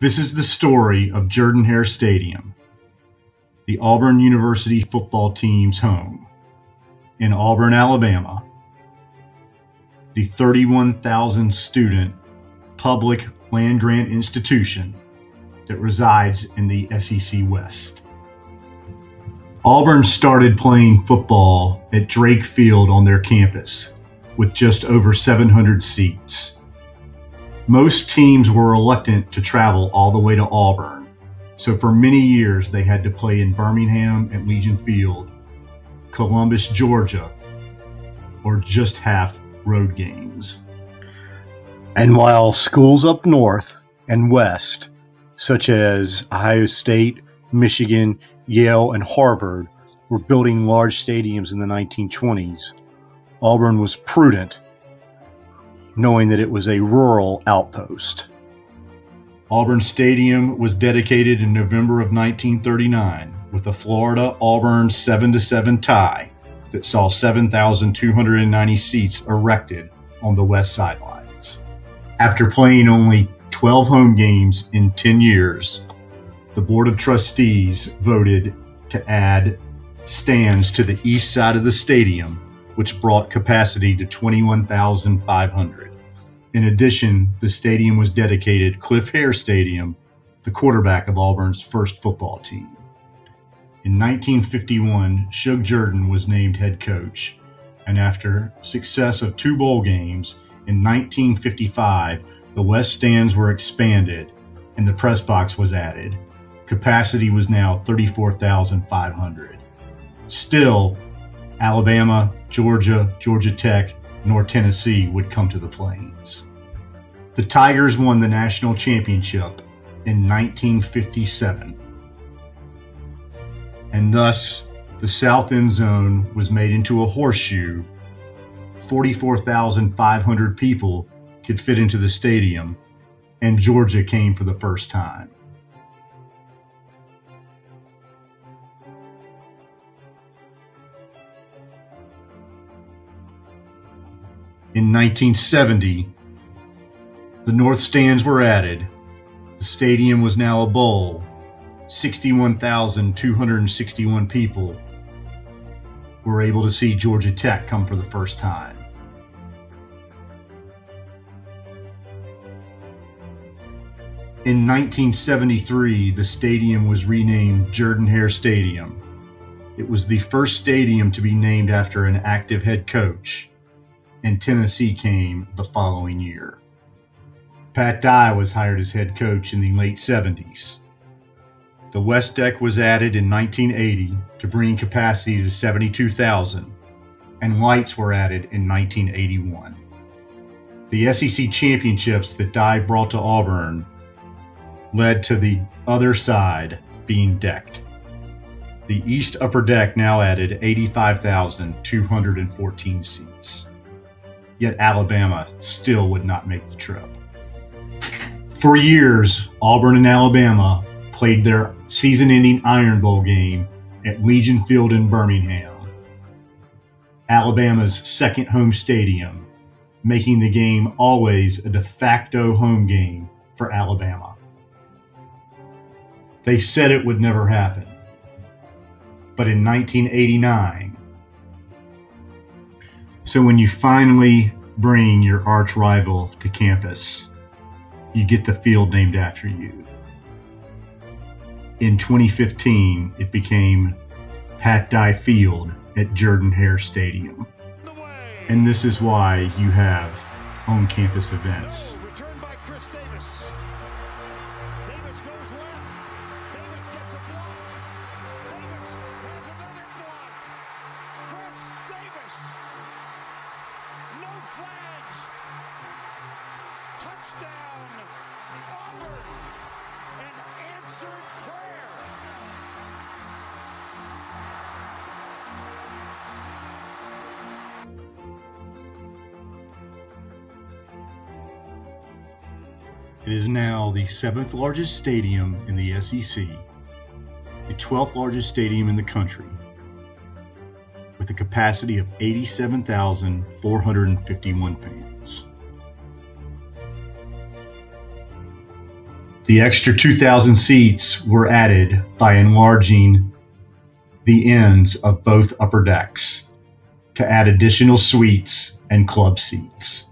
This is the story of Jordan-Hare Stadium, the Auburn University football team's home. In Auburn, Alabama, the 31,000 student public land-grant institution that resides in the SEC West. Auburn started playing football at Drake Field on their campus with just over 700 seats. Most teams were reluctant to travel all the way to Auburn, so for many years they had to play in Birmingham at Legion Field, Columbus, Georgia, or just half road games. And while schools up north and west, such as Ohio State, Michigan, Yale, and Harvard, were building large stadiums in the 1920s, Auburn was prudent, knowing that it was a rural outpost. Auburn Stadium was dedicated in November of 1939 with a Florida-Auburn 7-7 tie that saw 7,290 seats erected on the west sidelines. After playing only 12 home games in 10 years, the Board of Trustees voted to add stands to the east side of the stadium, which brought capacity to 21,500. In addition, the stadium was dedicated Cliff Hare Stadium, the quarterback of Auburn's first football team. In 1951, Shug Jordan was named head coach, and after success of 2 bowl games, in 1955, the west stands were expanded and the press box was added. Capacity was now 34,500. Still, Alabama, Georgia, Georgia Tech, nor Tennessee would come to the Plains. The Tigers won the national championship in 1957, and thus the south end zone was made into a horseshoe. 44,500 people could fit into the stadium, and Georgia came for the first time. In 1970, the north stands were added. The stadium was now a bowl. 61,261 people were able to see Georgia Tech come for the first time. In 1973, the stadium was renamed Jordan-Hare Stadium. It was the first stadium to be named after an active head coach, and Tennessee came the following year. Pat Dye was hired as head coach in the late 70s. The West Deck was added in 1980 to bring capacity to 72,000, and lights were added in 1981. The SEC championships that Dye brought to Auburn led to the other side being decked. The East Upper Deck now added 85,214 seats. Yet Alabama still would not make the trip. For years, Auburn and Alabama played their season-ending Iron Bowl game at Legion Field in Birmingham, Alabama's second home stadium, making the game always a de facto home game for Alabama. They said it would never happen, but in 1989, so when you finally bring your arch rival to campus, you get the field named after you. In 2015, it became Pat Dye Field at Jordan-Hare Stadium. And this is why you have on-campus events. It is now the 7th largest stadium in the SEC, the 12th largest stadium in the country, with a capacity of 87,451 fans. The extra 2,000 seats were added by enlarging the ends of both upper decks to add additional suites and club seats.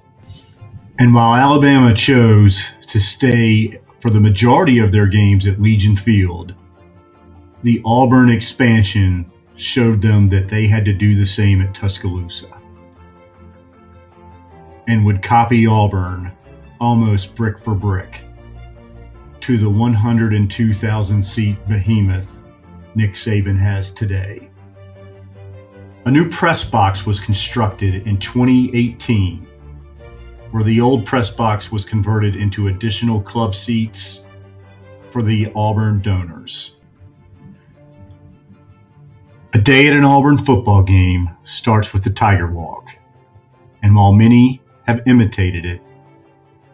And while Alabama chose to stay for the majority of their games at Legion Field, the Auburn expansion showed them that they had to do the same at Tuscaloosa and would copy Auburn almost brick for brick to the 102,000 seat behemoth Nick Saban has today. A new press box was constructed in 2018, where the old press box was converted into additional club seats for the Auburn donors. A day at an Auburn football game starts with the Tiger Walk, and while many have imitated it,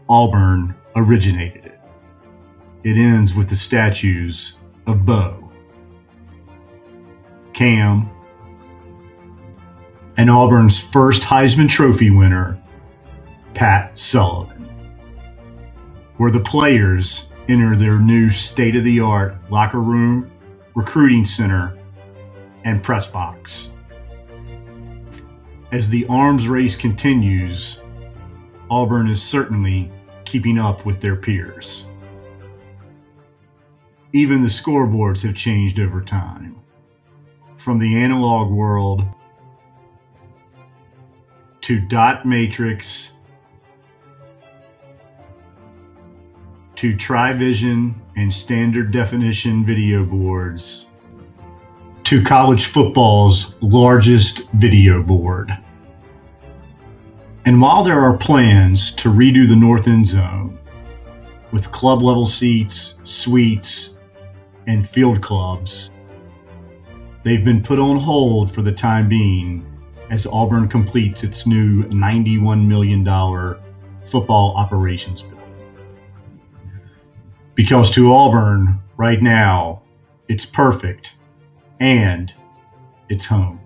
Auburn originated it. It ends with the statues of Bo, Cam, and Auburn's first Heisman Trophy winner, Pat Sullivan, where the players enter their new state-of-the-art locker room, recruiting center, and press box. As the arms race continues, Auburn is certainly keeping up with their peers. Even the scoreboards have changed over time, from the analog world to dot matrix to Trivision and standard definition video boards to college football's largest video board. And while there are plans to redo the north end zone with club level seats, suites, and field clubs, they've been put on hold for the time being as Auburn completes its new $91 million football operations building. Because to Auburn, right now, it's perfect and it's home.